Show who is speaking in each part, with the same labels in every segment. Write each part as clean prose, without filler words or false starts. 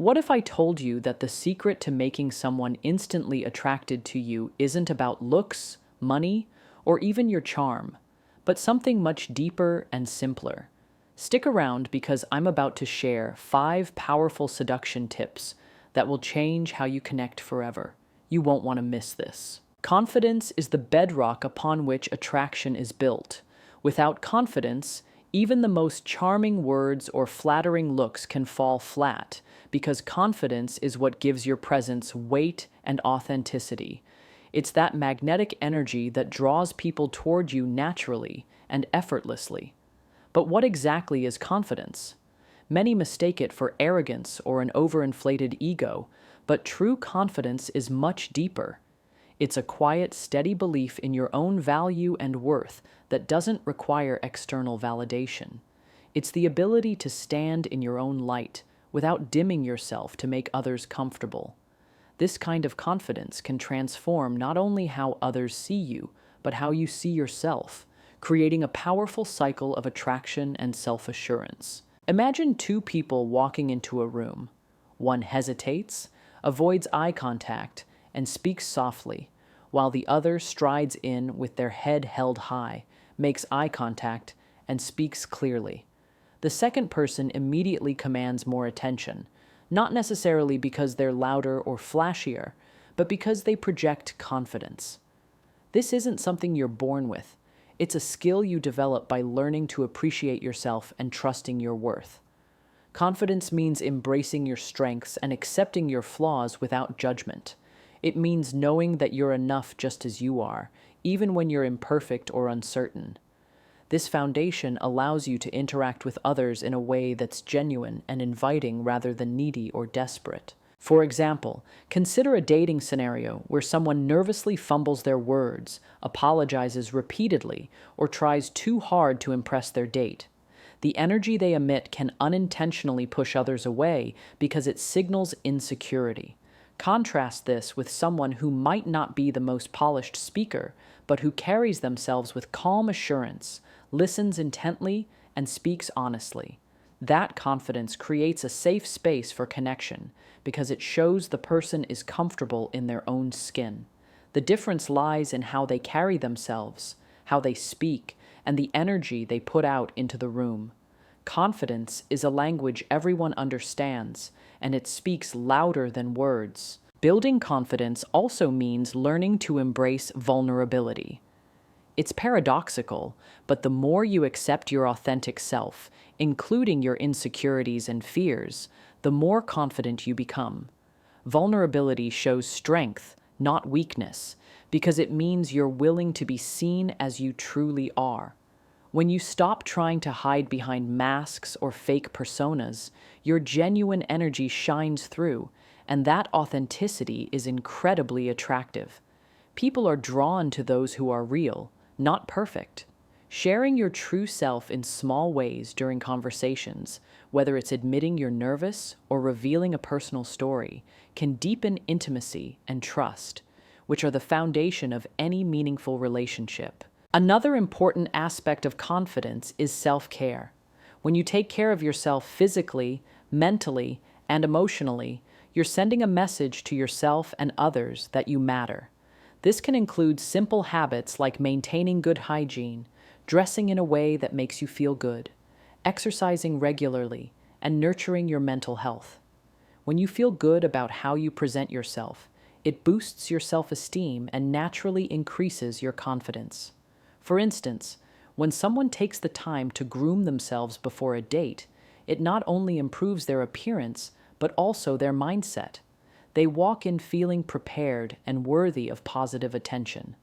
Speaker 1: What if I told you that the secret to making someone instantly attracted to you isn't about looks, money, or even your charm, but something much deeper and simpler? Stick around because I'm about to share 5 powerful seduction tips that will change how you connect forever. You won't want to miss this. Confidence is the bedrock upon which attraction is built. Without confidence, even the most charming words or flattering looks can fall flat, because confidence is what gives your presence weight and authenticity. It's that magnetic energy that draws people toward you naturally and effortlessly. But what exactly is confidence? Many mistake it for arrogance or an overinflated ego, but true confidence is much deeper. It's a quiet, steady belief in your own value and worth that doesn't require external validation. It's the ability to stand in your own light without dimming yourself to make others comfortable. This kind of confidence can transform not only how others see you, but how you see yourself, creating a powerful cycle of attraction and self-assurance. Imagine 2 people walking into a room. One hesitates, avoids eye contact, and speaks softly, while the other strides in with their head held high, makes eye contact, and speaks clearly. The second person immediately commands more attention, not necessarily because they're louder or flashier, but because they project confidence. This isn't something you're born with. It's a skill you develop by learning to appreciate yourself and trusting your worth. Confidence means embracing your strengths and accepting your flaws without judgment. It means knowing that you're enough just as you are, even when you're imperfect or uncertain. This foundation allows you to interact with others in a way that's genuine and inviting rather than needy or desperate. For example, consider a dating scenario where someone nervously fumbles their words, apologizes repeatedly, or tries too hard to impress their date. The energy they emit can unintentionally push others away because it signals insecurity. Contrast this with someone who might not be the most polished speaker, but who carries themselves with calm assurance, listens intently, and speaks honestly. That confidence creates a safe space for connection because it shows the person is comfortable in their own skin. The difference lies in how they carry themselves, how they speak, and the energy they put out into the room. Confidence is a language everyone understands, and it speaks louder than words. Building confidence also means learning to embrace vulnerability. It's paradoxical, but the more you accept your authentic self, including your insecurities and fears, the more confident you become. Vulnerability shows strength, not weakness, because it means you're willing to be seen as you truly are. When you stop trying to hide behind masks or fake personas, your genuine energy shines through, and that authenticity is incredibly attractive. People are drawn to those who are real, not perfect. Sharing your true self in small ways during conversations, whether it's admitting you're nervous or revealing a personal story, can deepen intimacy and trust, which are the foundation of any meaningful relationship. Another important aspect of confidence is self-care. When you take care of yourself physically, mentally, and emotionally, you're sending a message to yourself and others that you matter. This can include simple habits like maintaining good hygiene, dressing in a way that makes you feel good, exercising regularly, and nurturing your mental health. When you feel good about how you present yourself, it boosts your self-esteem and naturally increases your confidence. For instance, when someone takes the time to groom themselves before a date, it not only improves their appearance, but also their mindset. They walk in feeling prepared and worthy of positive attention.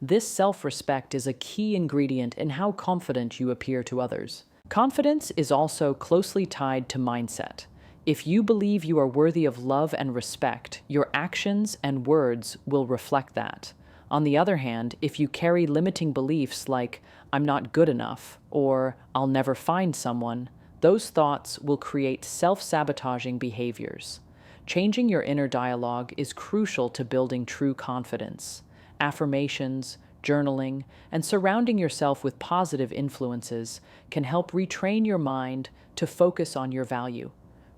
Speaker 1: This self-respect is a key ingredient in how confident you appear to others. Confidence is also closely tied to mindset. If you believe you are worthy of love and respect, your actions and words will reflect that. On the other hand, if you carry limiting beliefs like, "I'm not good enough," or "I'll never find someone," those thoughts will create self-sabotaging behaviors. Changing your inner dialogue is crucial to building true confidence. Affirmations, journaling, and surrounding yourself with positive influences can help retrain your mind to focus on your value.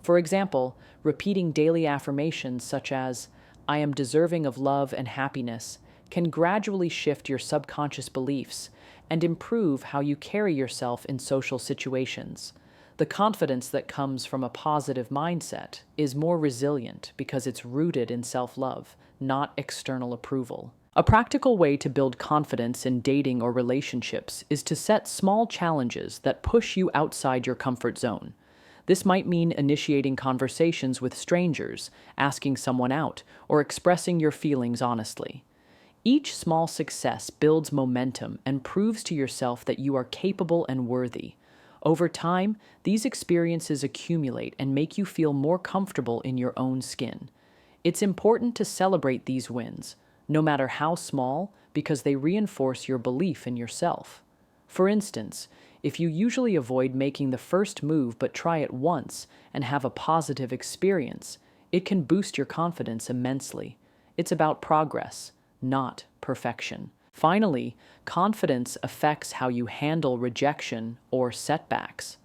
Speaker 1: For example, repeating daily affirmations such as, I am deserving of love and happiness, can gradually shift your subconscious beliefs and improve how you carry yourself in social situations. The confidence that comes from a positive mindset is more resilient because it's rooted in self-love, not external approval. A practical way to build confidence in dating or relationships is to set small challenges that push you outside your comfort zone. This might mean initiating conversations with strangers, asking someone out, or expressing your feelings honestly. Each small success builds momentum and proves to yourself that you are capable and worthy. Over time, these experiences accumulate and make you feel more comfortable in your own skin. It's important to celebrate these wins, no matter how small, because they reinforce your belief in yourself. For instance, if you usually avoid making the first move but try it once and have a positive experience, it can boost your confidence immensely. It's about progress, not perfection. Finally, confidence affects how you handle rejection or setbacks.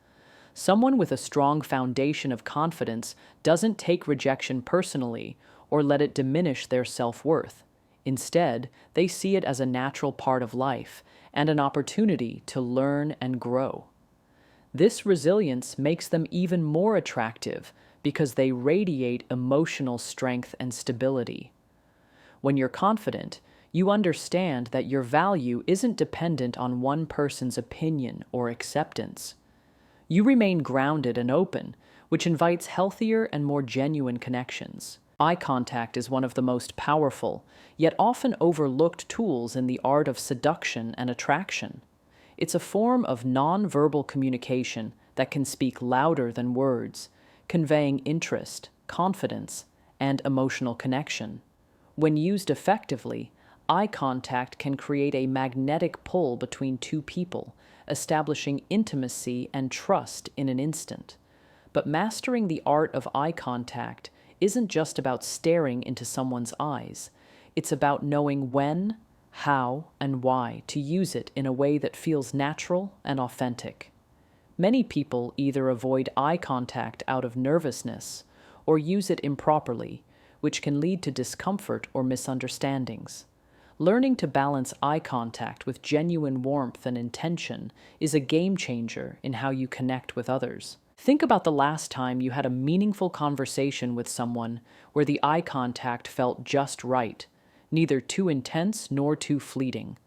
Speaker 1: Someone with a strong foundation of confidence doesn't take rejection personally or let it diminish their self-worth. Instead, they see it as a natural part of life and an opportunity to learn and grow. This resilience makes them even more attractive because they radiate emotional strength and stability. When you're confident, you understand that your value isn't dependent on one person's opinion or acceptance. You remain grounded and open, which invites healthier and more genuine connections. Eye contact is one of the most powerful, yet often overlooked tools in the art of seduction and attraction. It's a form of non-verbal communication that can speak louder than words, conveying interest, confidence, and emotional connection. When used effectively, eye contact can create a magnetic pull between two people, establishing intimacy and trust in an instant. But mastering the art of eye contact isn't just about staring into someone's eyes. It's about knowing when, how, and why to use it in a way that feels natural and authentic. Many people either avoid eye contact out of nervousness or use it improperly, which can lead to discomfort or misunderstandings. Learning to balance eye contact with genuine warmth and intention is a game changer in how you connect with others. Think about the last time you had a meaningful conversation with someone where the eye contact felt just right, neither too intense nor too fleeting.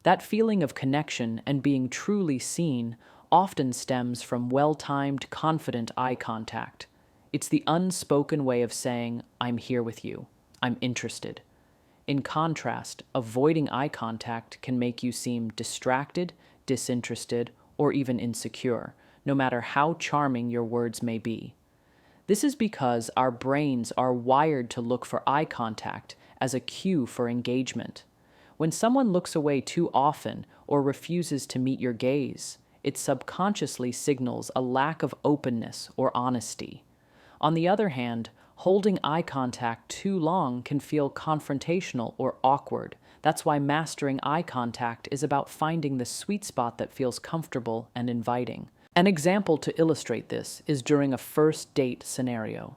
Speaker 1: That feeling of connection and being truly seen often stems from well-timed, confident eye contact. It's the unspoken way of saying, I'm here with you, I'm interested. In contrast, avoiding eye contact can make you seem distracted, disinterested, or even insecure, no matter how charming your words may be. This is because our brains are wired to look for eye contact as a cue for engagement. When someone looks away too often or refuses to meet your gaze, it subconsciously signals a lack of openness or honesty. On the other hand, holding eye contact too long can feel confrontational or awkward. That's why mastering eye contact is about finding the sweet spot that feels comfortable and inviting. An example to illustrate this is during a first date scenario.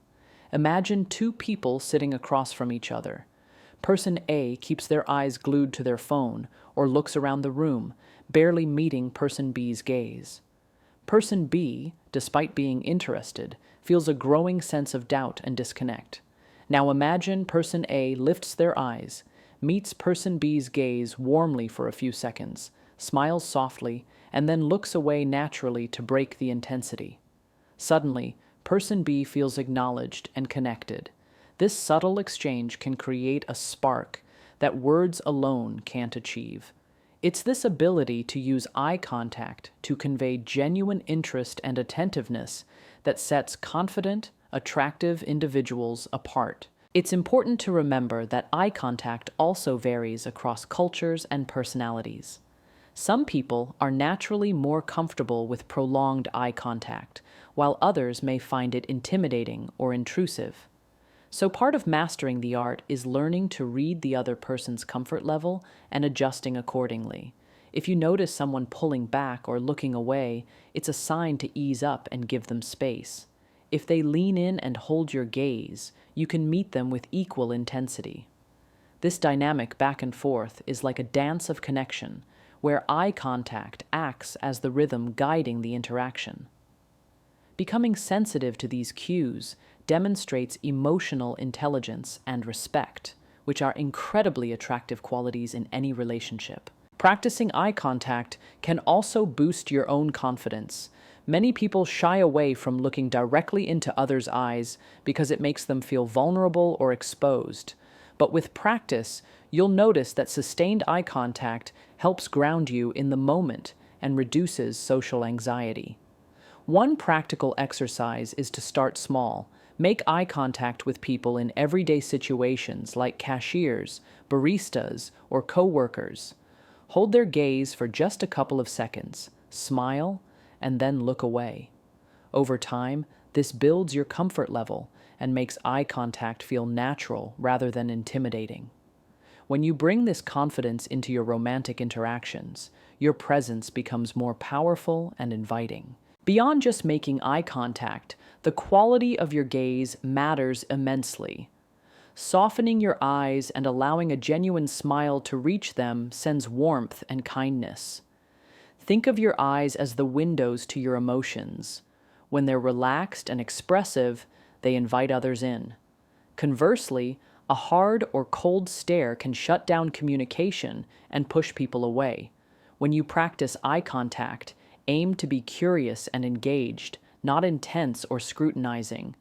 Speaker 1: Imagine two people sitting across from each other. Person A keeps their eyes glued to their phone or looks around the room, barely meeting person B's gaze. Person B, despite being interested, feels a growing sense of doubt and disconnect. Now imagine person A lifts their eyes, meets person B's gaze warmly for a few seconds, smiles softly, and then looks away naturally to break the intensity. Suddenly, person B feels acknowledged and connected. This subtle exchange can create a spark that words alone can't achieve. It's this ability to use eye contact to convey genuine interest and attentiveness that sets confident, attractive individuals apart. It's important to remember that eye contact also varies across cultures and personalities. Some people are naturally more comfortable with prolonged eye contact, while others may find it intimidating or intrusive. So part of mastering the art is learning to read the other person's comfort level and adjusting accordingly. If you notice someone pulling back or looking away, it's a sign to ease up and give them space. If they lean in and hold your gaze, you can meet them with equal intensity. This dynamic back and forth is like a dance of connection, where eye contact acts as the rhythm guiding the interaction. Becoming sensitive to these cues demonstrates emotional intelligence and respect, which are incredibly attractive qualities in any relationship. Practicing eye contact can also boost your own confidence. Many people shy away from looking directly into others' eyes because it makes them feel vulnerable or exposed. But with practice, you'll notice that sustained eye contact helps ground you in the moment and reduces social anxiety. One practical exercise is to start small. Make eye contact with people in everyday situations like cashiers, baristas, or coworkers. Hold their gaze for just a couple of seconds, smile, and then look away. Over time, this builds your comfort level and makes eye contact feel natural rather than intimidating. When you bring this confidence into your romantic interactions, your presence becomes more powerful and inviting. Beyond just making eye contact, the quality of your gaze matters immensely. Softening your eyes and allowing a genuine smile to reach them sends warmth and kindness. Think of your eyes as the windows to your emotions. When they're relaxed and expressive, they invite others in. Conversely, a hard or cold stare can shut down communication and push people away. When you practice eye contact, aim to be curious and engaged, not intense or scrutinizing.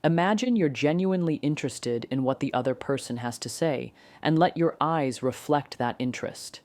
Speaker 1: Imagine you're genuinely interested in what the other person has to say, and let your eyes reflect that interest.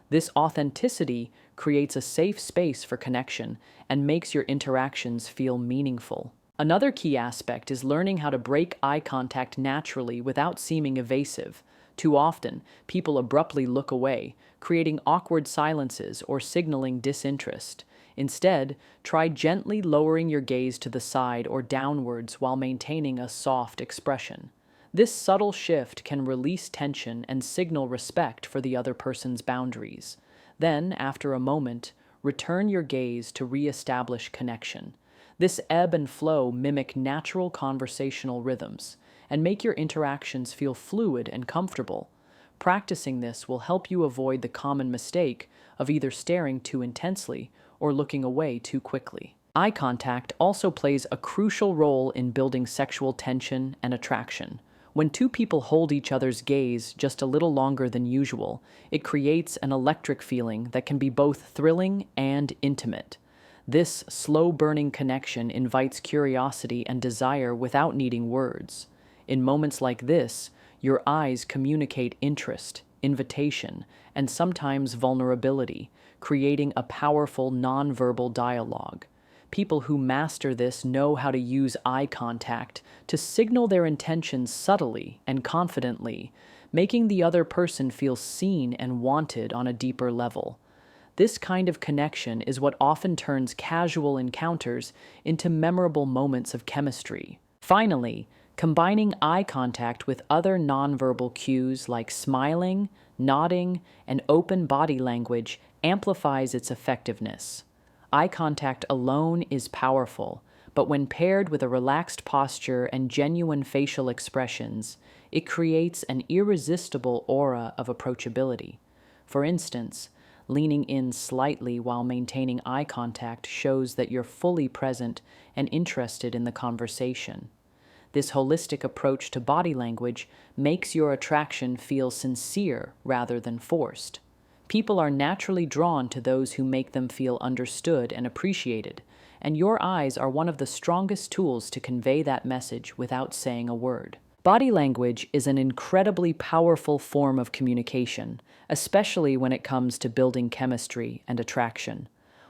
Speaker 1: This authenticity creates a safe space for connection and makes your interactions feel meaningful. Another key aspect is learning how to break eye contact naturally without seeming evasive. Too often, people abruptly look away, creating awkward silences or signaling disinterest. Instead, try gently lowering your gaze to the side or downwards while maintaining a soft expression. This subtle shift can release tension and signal respect for the other person's boundaries. Then, after a moment, return your gaze to re-establish connection. This ebb and flow mimic natural conversational rhythms and make your interactions feel fluid and comfortable. Practicing this will help you avoid the common mistake of either staring too intensely or looking away too quickly. Eye contact also plays a crucial role in building sexual tension and attraction. When two people hold each other's gaze just a little longer than usual, it creates an electric feeling that can be both thrilling and intimate. This slow-burning connection invites curiosity and desire without needing words. In moments like this, your eyes communicate interest, invitation, and sometimes vulnerability, creating a powerful nonverbal dialogue. People who master this know how to use eye contact to signal their intentions subtly and confidently, making the other person feel seen and wanted on a deeper level. This kind of connection is what often turns casual encounters into memorable moments of chemistry. Finally, combining eye contact with other nonverbal cues like smiling, nodding, and open body language amplifies its effectiveness. Eye contact alone is powerful, but when paired with a relaxed posture and genuine facial expressions, it creates an irresistible aura of approachability. For instance, leaning in slightly while maintaining eye contact shows that you're fully present and interested in the conversation. This holistic approach to body language makes your attraction feel sincere rather than forced. People are naturally drawn to those who make them feel understood and appreciated, and your eyes are one of the strongest tools to convey that message without saying a word. Body language is an incredibly powerful form of communication, especially when it comes to building chemistry and attraction.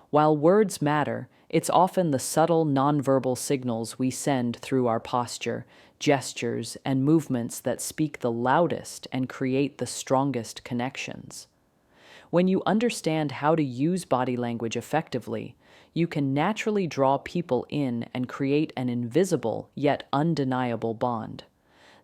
Speaker 1: While words matter, it's often the subtle nonverbal signals we send through our posture, gestures, and movements that speak the loudest and create the strongest connections. When you understand how to use body language effectively, you can naturally draw people in and create an invisible yet undeniable bond.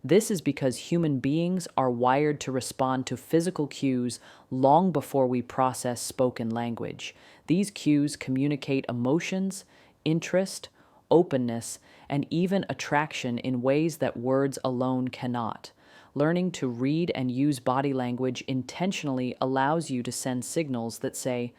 Speaker 1: This is because human beings are wired to respond to physical cues long before we process spoken language. These cues communicate emotions, interest, openness, and even attraction in ways that words alone cannot. Learning to read and use body language intentionally allows you to send signals that say,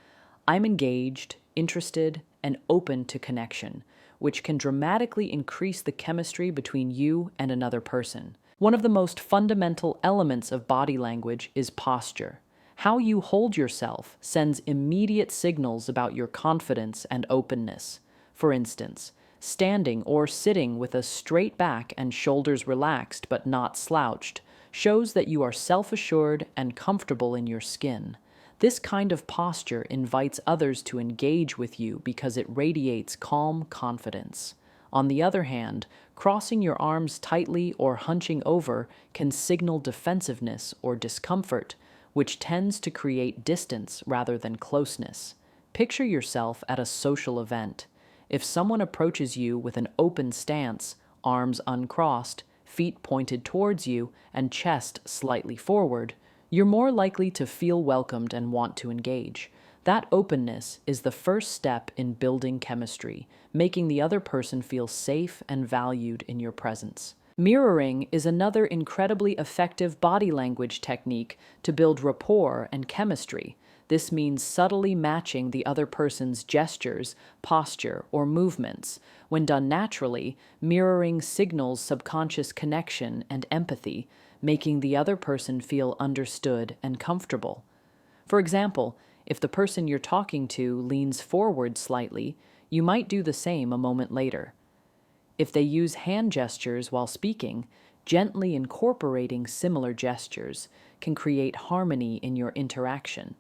Speaker 1: I'm engaged, interested, and open to connection, which can dramatically increase the chemistry between you and another person. One of the most fundamental elements of body language is posture. How you hold yourself sends immediate signals about your confidence and openness. For instance, standing or sitting with a straight back and shoulders relaxed but not slouched shows that you are self-assured and comfortable in your skin. This kind of posture invites others to engage with you because it radiates calm confidence. On the other hand, crossing your arms tightly or hunching over can signal defensiveness or discomfort, which tends to create distance rather than closeness. Picture yourself at a social event. If someone approaches you with an open stance, arms uncrossed, feet pointed towards you, and chest slightly forward, you're more likely to feel welcomed and want to engage. That openness is the first step in building chemistry, making the other person feel safe and valued in your presence. Mirroring is another incredibly effective body language technique to build rapport and chemistry. This means subtly matching the other person's gestures, posture, or movements. When done naturally, mirroring signals subconscious connection and empathy, making the other person feel understood and comfortable. For example, if the person you're talking to leans forward slightly, you might do the same a moment later. If they use hand gestures while speaking, gently incorporating similar gestures can create harmony in your interaction.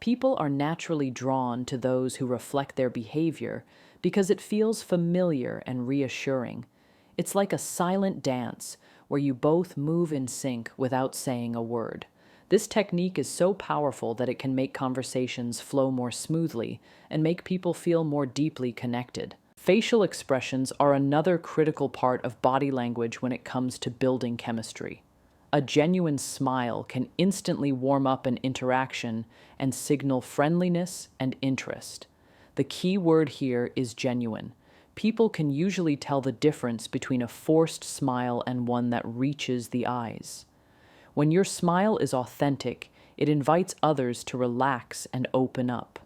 Speaker 1: People are naturally drawn to those who reflect their behavior because it feels familiar and reassuring. It's like a silent dance where you both move in sync without saying a word. This technique is so powerful that it can make conversations flow more smoothly and make people feel more deeply connected. Facial expressions are another critical part of body language when it comes to building chemistry. A genuine smile can instantly warm up an interaction and signal friendliness and interest. The key word here is genuine. People can usually tell the difference between a forced smile and one that reaches the eyes. When your smile is authentic, it invites others to relax and open up.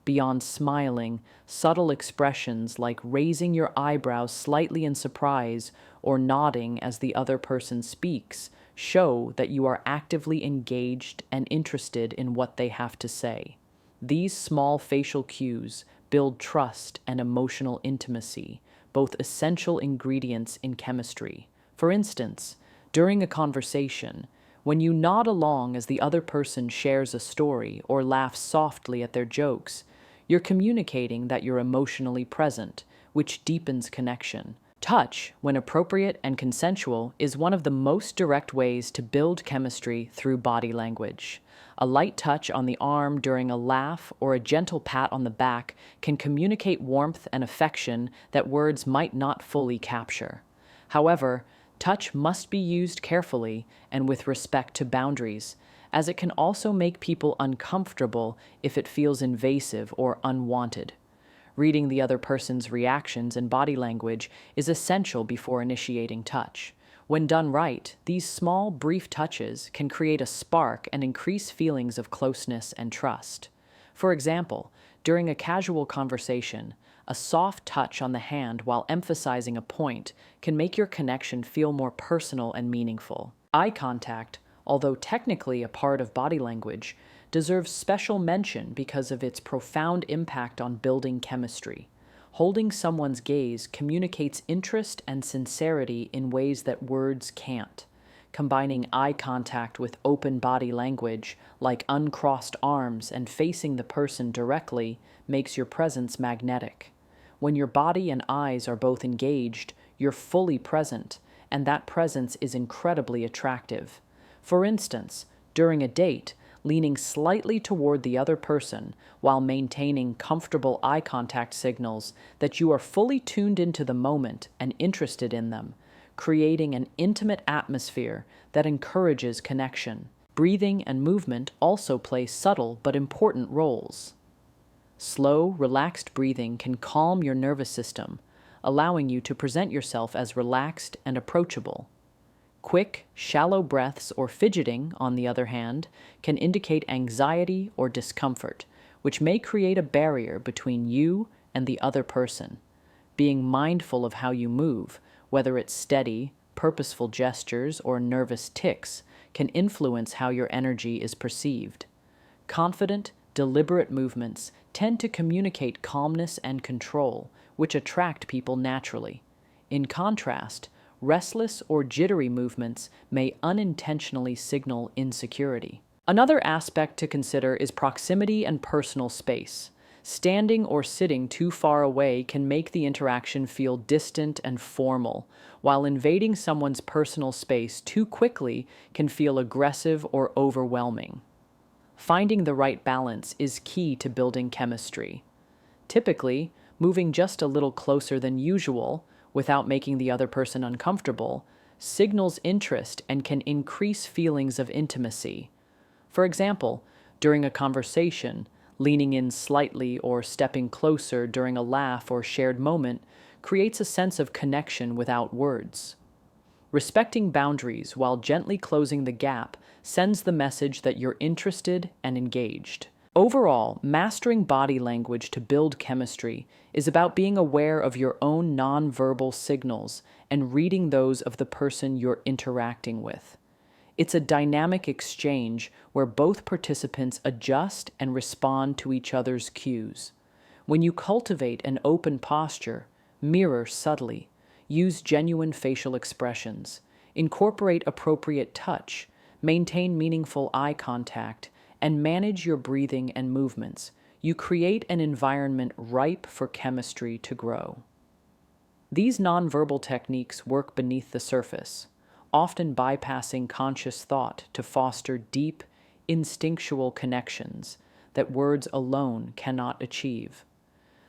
Speaker 1: Beyond smiling, subtle expressions like raising your eyebrows slightly in surprise or nodding as the other person speaks show that you are actively engaged and interested in what they have to say. These small facial cues build trust and emotional intimacy, both essential ingredients in chemistry. For instance, during a conversation, when you nod along as the other person shares a story or laughs softly at their jokes, you're communicating that you're emotionally present, which deepens connection. Touch, when appropriate and consensual, is one of the most direct ways to build chemistry through body language. A light touch on the arm during a laugh or a gentle pat on the back can communicate warmth and affection that words might not fully capture. However, touch must be used carefully and with respect to boundaries, as it can also make people uncomfortable if it feels invasive or unwanted. Reading the other person's reactions and body language is essential before initiating touch. When done right, these small, brief touches can create a spark and increase feelings of closeness and trust. For example, during a casual conversation, a soft touch on the hand while emphasizing a point can make your connection feel more personal and meaningful. Eye contact, although technically a part of body language, deserves special mention because of its profound impact on building chemistry. Holding someone's gaze communicates interest and sincerity in ways that words can't. Combining eye contact with open body language, like uncrossed arms and facing the person directly, makes your presence magnetic. When your body and eyes are both engaged, you're fully present, and that presence is incredibly attractive. For instance, during a date, leaning slightly toward the other person while maintaining comfortable eye contact signals that you are fully tuned into the moment and interested in them, creating an intimate atmosphere that encourages connection. Breathing and movement also play subtle but important roles. Slow, relaxed breathing can calm your nervous system, allowing you to present yourself as relaxed and approachable. Quick, shallow breaths or fidgeting, on the other hand, can indicate anxiety or discomfort, which may create a barrier between you and the other person. Being mindful of how you move, whether it's steady, purposeful gestures or nervous tics, can influence how your energy is perceived. Confident, deliberate movements tend to communicate calmness and control, which attract people naturally. In contrast, restless or jittery movements may unintentionally signal insecurity. Another aspect to consider is proximity and personal space. Standing or sitting too far away can make the interaction feel distant and formal, while invading someone's personal space too quickly can feel aggressive or overwhelming. Finding the right balance is key to building chemistry. Typically, moving just a little closer than usual, without making the other person uncomfortable, signals interest and can increase feelings of intimacy. For example, during a conversation, leaning in slightly or stepping closer during a laugh or shared moment creates a sense of connection without words. Respecting boundaries while gently closing the gap sends the message that you're interested and engaged. Overall, mastering body language to build chemistry is about being aware of your own nonverbal signals and reading those of the person you're interacting with. It's a dynamic exchange where both participants adjust and respond to each other's cues. When you cultivate an open posture, mirror subtly, use genuine facial expressions, incorporate appropriate touch, maintain meaningful eye contact, and manage your breathing and movements, you create an environment ripe for chemistry to grow. These nonverbal techniques work beneath the surface, often bypassing conscious thought to foster deep, instinctual connections that words alone cannot achieve.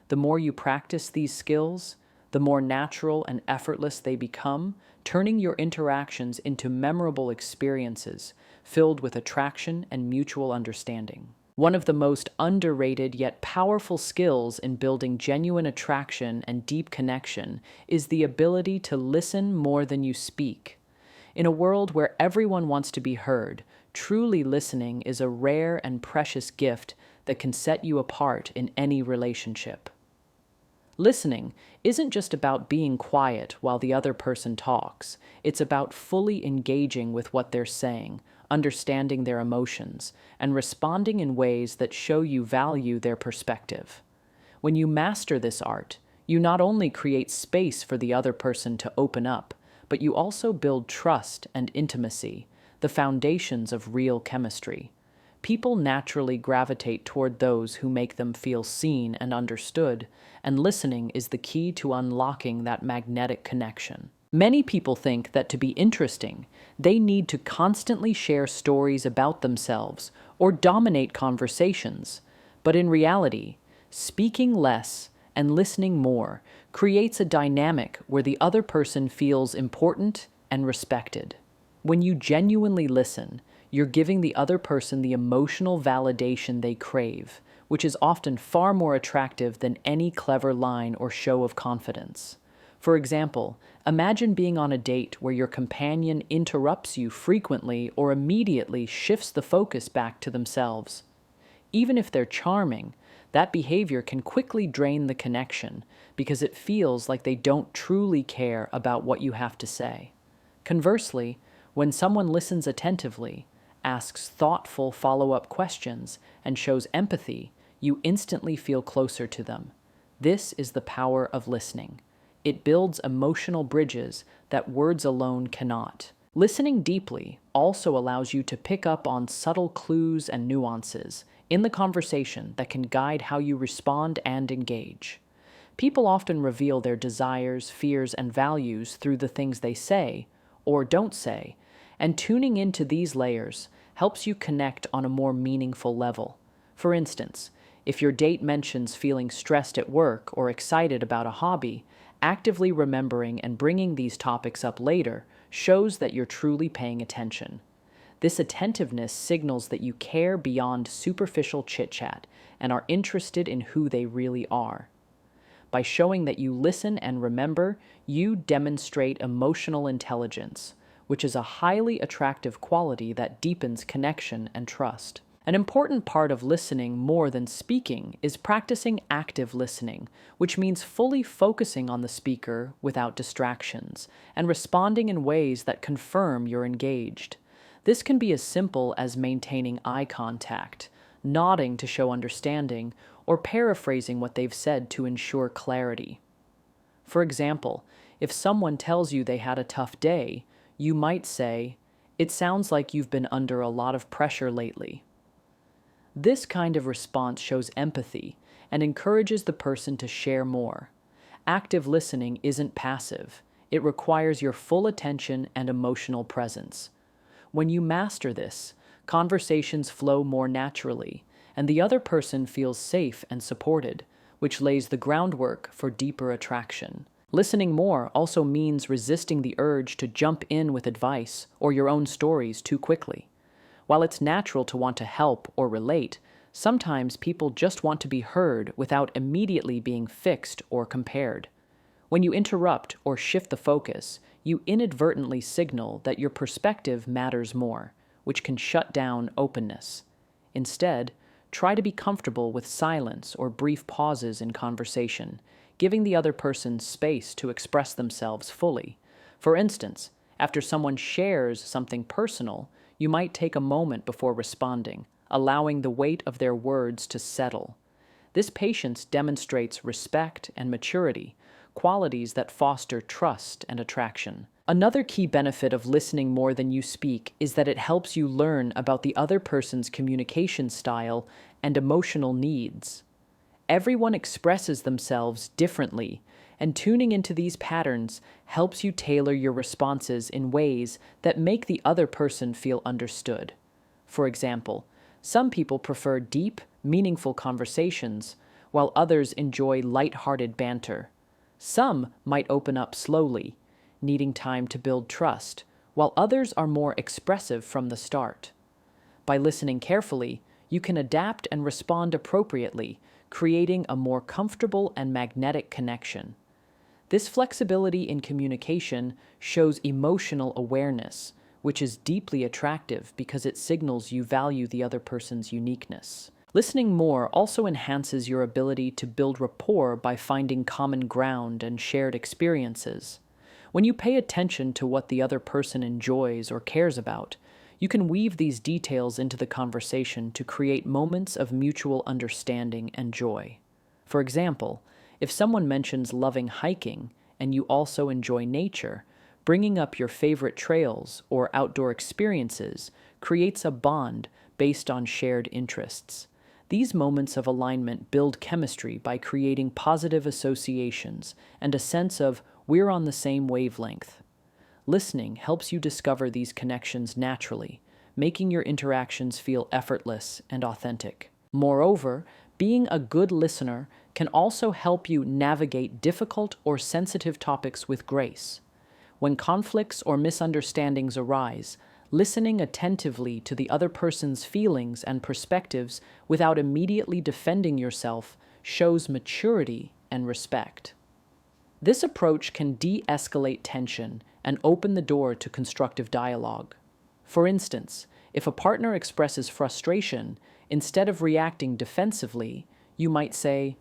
Speaker 1: The more you practice these skills, the more natural and effortless they become, turning your interactions into memorable experiences filled with attraction and mutual understanding. One of the most underrated yet powerful skills in building genuine attraction and deep connection is the ability to listen more than you speak. In a world where everyone wants to be heard, truly listening is a rare and precious gift that can set you apart in any relationship. Listening isn't just about being quiet while the other person talks. It's about fully engaging with what they're saying, understanding their emotions, and responding in ways that show you value their perspective. When you master this art, you not only create space for the other person to open up, but you also build trust and intimacy, the foundations of real chemistry. People naturally gravitate toward those who make them feel seen and understood, and listening is the key to unlocking that magnetic connection. Many people think that to be interesting, they need to constantly share stories about themselves or dominate conversations. But in reality, speaking less and listening more creates a dynamic where the other person feels important and respected. When you genuinely listen, you're giving the other person the emotional validation they crave, which is often far more attractive than any clever line or show of confidence. For example, imagine being on a date where your companion interrupts you frequently or immediately shifts the focus back to themselves. Even if they're charming, that behavior can quickly drain the connection because it feels like they don't truly care about what you have to say. Conversely, when someone listens attentively, asks thoughtful follow-up questions, and shows empathy, you instantly feel closer to them. This is the power of listening. It builds emotional bridges that words alone cannot. Listening deeply also allows you to pick up on subtle clues and nuances in the conversation that can guide how you respond and engage. People often reveal their desires, fears, and values through the things they say or don't say, and tuning into these layers helps you connect on a more meaningful level. For instance, if your date mentions feeling stressed at work or excited about a hobby, actively remembering and bringing these topics up later shows that you're truly paying attention. This attentiveness signals that you care beyond superficial chit-chat and are interested in who they really are. By showing that you listen and remember, you demonstrate emotional intelligence, which is a highly attractive quality that deepens connection and trust. An important part of listening more than speaking is practicing active listening, which means fully focusing on the speaker without distractions and responding in ways that confirm you're engaged. This can be as simple as maintaining eye contact, nodding to show understanding, or paraphrasing what they've said to ensure clarity. For example, if someone tells you they had a tough day, you might say, "It sounds like you've been under a lot of pressure lately." This kind of response shows empathy and encourages the person to share more. Active listening isn't passive. It requires your full attention and emotional presence. When you master this, conversations flow more naturally, and the other person feels safe and supported, which lays the groundwork for deeper attraction. Listening more also means resisting the urge to jump in with advice or your own stories too quickly. While it's natural to want to help or relate, sometimes people just want to be heard without immediately being fixed or compared. When you interrupt or shift the focus, you inadvertently signal that your perspective matters more, which can shut down openness. Instead, try to be comfortable with silence or brief pauses in conversation, giving the other person space to express themselves fully. For instance, after someone shares something personal, you might take a moment before responding, allowing the weight of their words to settle. This patience demonstrates respect and maturity, qualities that foster trust and attraction. Another key benefit of listening more than you speak is that it helps you learn about the other person's communication style and emotional needs. Everyone expresses themselves differently, and tuning into these patterns helps you tailor your responses in ways that make the other person feel understood. For example, some people prefer deep, meaningful conversations, while others enjoy light-hearted banter. Some might open up slowly, needing time to build trust, while others are more expressive from the start. By listening carefully, you can adapt and respond appropriately, creating a more comfortable and magnetic connection. This flexibility in communication shows emotional awareness, which is deeply attractive because it signals you value the other person's uniqueness. Listening more also enhances your ability to build rapport by finding common ground and shared experiences. When you pay attention to what the other person enjoys or cares about, you can weave these details into the conversation to create moments of mutual understanding and joy. For example, if someone mentions loving hiking and you also enjoy nature, bringing up your favorite trails or outdoor experiences creates a bond based on shared interests. These moments of alignment build chemistry by creating positive associations and a sense of we're on the same wavelength. Listening helps you discover these connections naturally, making your interactions feel effortless and authentic. Moreover, being a good listener can also help you navigate difficult or sensitive topics with grace. When conflicts or misunderstandings arise, listening attentively to the other person's feelings and perspectives without immediately defending yourself shows maturity and respect. This approach can de-escalate tension and open the door to constructive dialogue. For instance, if a partner expresses frustration, instead of reacting defensively, you might say,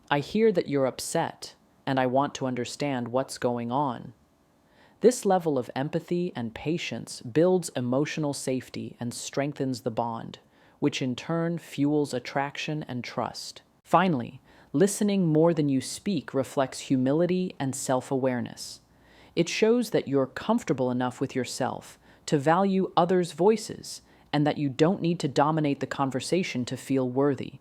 Speaker 1: "I hear that you're upset, and I want to understand what's going on." This level of empathy and patience builds emotional safety and strengthens the bond, which in turn fuels attraction and trust. Finally, listening more than you speak reflects humility and self-awareness. It shows that you're comfortable enough with yourself to value others' voices and that you don't need to dominate the conversation to feel worthy.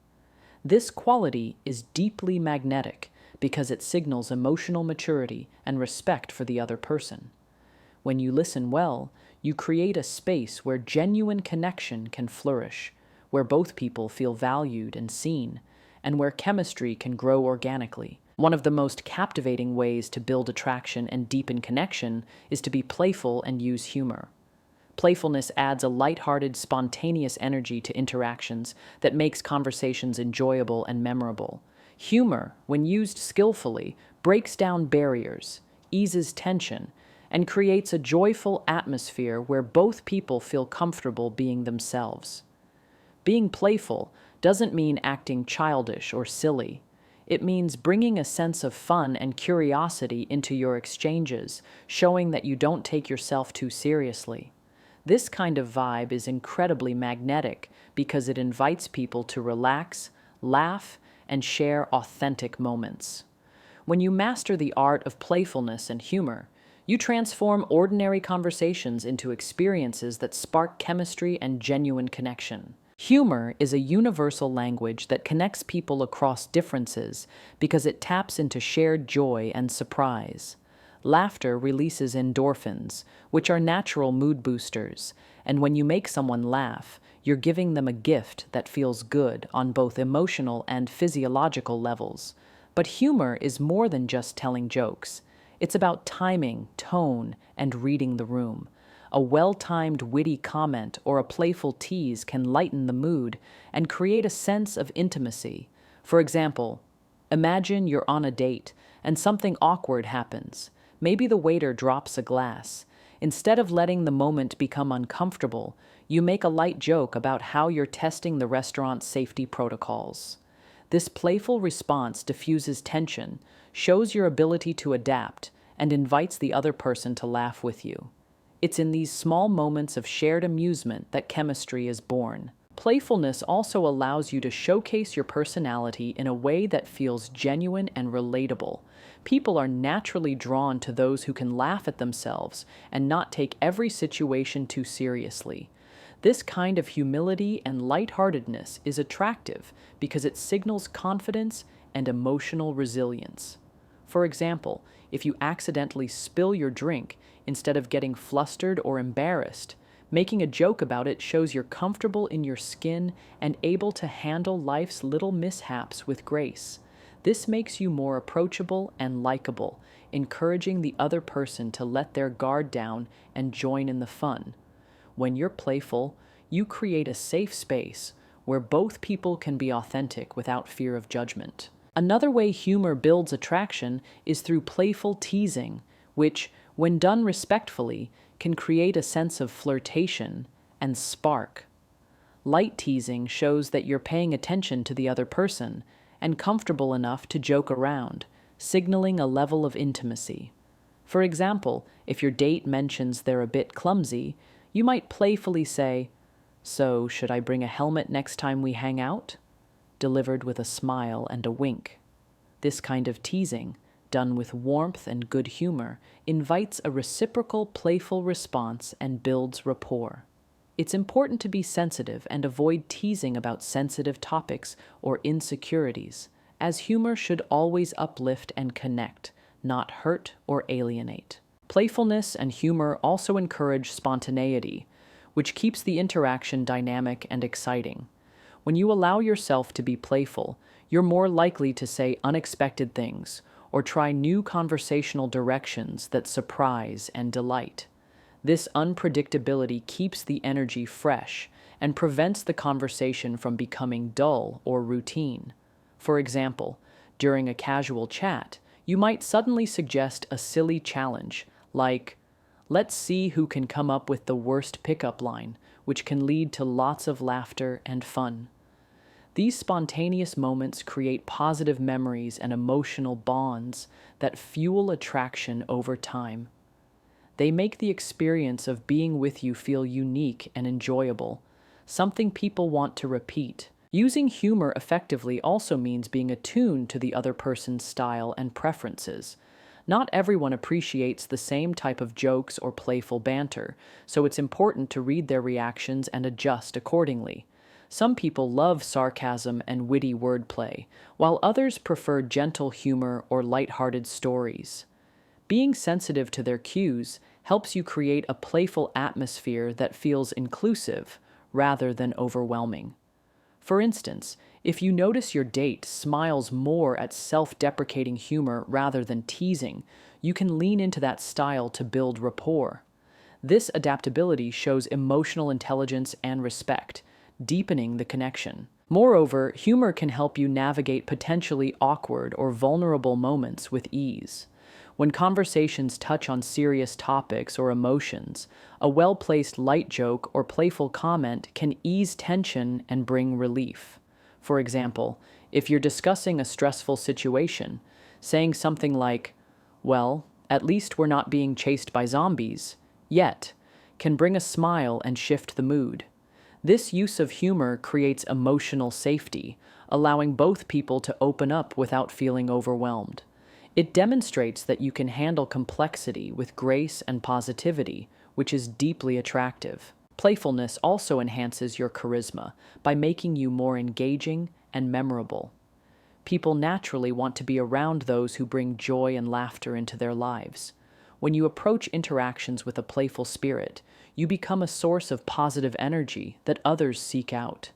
Speaker 1: This quality is deeply magnetic because it signals emotional maturity and respect for the other person. When you listen well, you create a space where genuine connection can flourish, where both people feel valued and seen, and where chemistry can grow organically. One of the most captivating ways to build attraction and deepen connection is to be playful and use humor. Playfulness adds a lighthearted, spontaneous energy to interactions that makes conversations enjoyable and memorable. Humor, when used skillfully, breaks down barriers, eases tension, and creates a joyful atmosphere where both people feel comfortable being themselves. Being playful doesn't mean acting childish or silly. It means bringing a sense of fun and curiosity into your exchanges, showing that you don't take yourself too seriously. This kind of vibe is incredibly magnetic because it invites people to relax, laugh, and share authentic moments. When you master the art of playfulness and humor, you transform ordinary conversations into experiences that spark chemistry and genuine connection. Humor is a universal language that connects people across differences because it taps into shared joy and surprise. Laughter releases endorphins, which are natural mood boosters, and when you make someone laugh, you're giving them a gift that feels good on both emotional and physiological levels. But humor is more than just telling jokes. It's about timing, tone, and reading the room. A well-timed witty comment or a playful tease can lighten the mood and create a sense of intimacy. For example, imagine you're on a date and something awkward happens. Maybe the waiter drops a glass. Instead of letting the moment become uncomfortable, you make a light joke about how you're testing the restaurant's safety protocols. This playful response diffuses tension, shows your ability to adapt, and invites the other person to laugh with you. It's in these small moments of shared amusement that chemistry is born. Playfulness also allows you to showcase your personality in a way that feels genuine and relatable. People are naturally drawn to those who can laugh at themselves and not take every situation too seriously. This kind of humility and lightheartedness is attractive because it signals confidence and emotional resilience. For example, if you accidentally spill your drink, instead of getting flustered or embarrassed, making a joke about it shows you're comfortable in your skin and able to handle life's little mishaps with grace. This makes you more approachable and likable, encouraging the other person to let their guard down and join in the fun. When you're playful, you create a safe space where both people can be authentic without fear of judgment. Another way humor builds attraction is through playful teasing, which, when done respectfully, can create a sense of flirtation and spark. Light teasing shows that you're paying attention to the other person and comfortable enough to joke around, signaling a level of intimacy. For example, if your date mentions they're a bit clumsy, you might playfully say, "So, should I bring a helmet next time we hang out?" delivered with a smile and a wink. This kind of teasing, done with warmth and good humor, invites a reciprocal, playful response and builds rapport. It's important to be sensitive and avoid teasing about sensitive topics or insecurities, as humor should always uplift and connect, not hurt or alienate. Playfulness and humor also encourage spontaneity, which keeps the interaction dynamic and exciting. When you allow yourself to be playful, you're more likely to say unexpected things or try new conversational directions that surprise and delight. This unpredictability keeps the energy fresh and prevents the conversation from becoming dull or routine. For example, during a casual chat, you might suddenly suggest a silly challenge, like, "Let's see who can come up with the worst pickup line," which can lead to lots of laughter and fun. These spontaneous moments create positive memories and emotional bonds that fuel attraction over time. They make the experience of being with you feel unique and enjoyable, something people want to repeat. Using humor effectively also means being attuned to the other person's style and preferences. Not everyone appreciates the same type of jokes or playful banter, so it's important to read their reactions and adjust accordingly. Some people love sarcasm and witty wordplay, while others prefer gentle humor or lighthearted stories. Being sensitive to their cues helps you create a playful atmosphere that feels inclusive rather than overwhelming. For instance, if you notice your date smiles more at self-deprecating humor rather than teasing, you can lean into that style to build rapport. This adaptability shows emotional intelligence and respect, deepening the connection. Moreover, humor can help you navigate potentially awkward or vulnerable moments with ease. When conversations touch on serious topics or emotions, a well-placed light joke or playful comment can ease tension and bring relief. For example, if you're discussing a stressful situation, saying something like, "Well, at least we're not being chased by zombies, yet," can bring a smile and shift the mood. This use of humor creates emotional safety, allowing both people to open up without feeling overwhelmed. It demonstrates that you can handle complexity with grace and positivity, which is deeply attractive. Playfulness also enhances your charisma by making you more engaging and memorable. People naturally want to be around those who bring joy and laughter into their lives. When you approach interactions with a playful spirit, you become a source of positive energy that others seek out.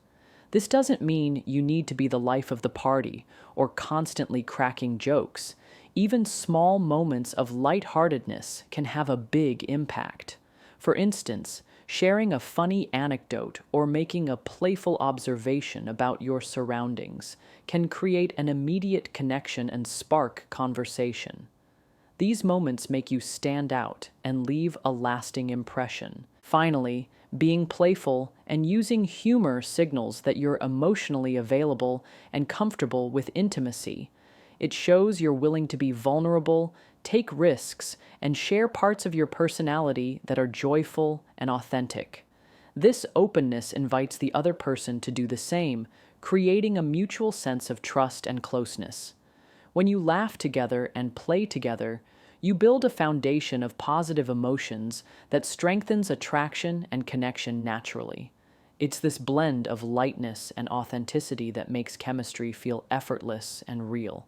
Speaker 1: This doesn't mean you need to be the life of the party or constantly cracking jokes. Even small moments of lightheartedness can have a big impact. For instance, sharing a funny anecdote or making a playful observation about your surroundings can create an immediate connection and spark conversation. These moments make you stand out and leave a lasting impression. Finally, being playful and using humor signals that you're emotionally available and comfortable with intimacy. It shows you're willing to be vulnerable, take risks, and share parts of your personality that are joyful and authentic. This openness invites the other person to do the same, creating a mutual sense of trust and closeness. When you laugh together and play together, you build a foundation of positive emotions that strengthens attraction and connection naturally. It's this blend of lightness and authenticity that makes chemistry feel effortless and real,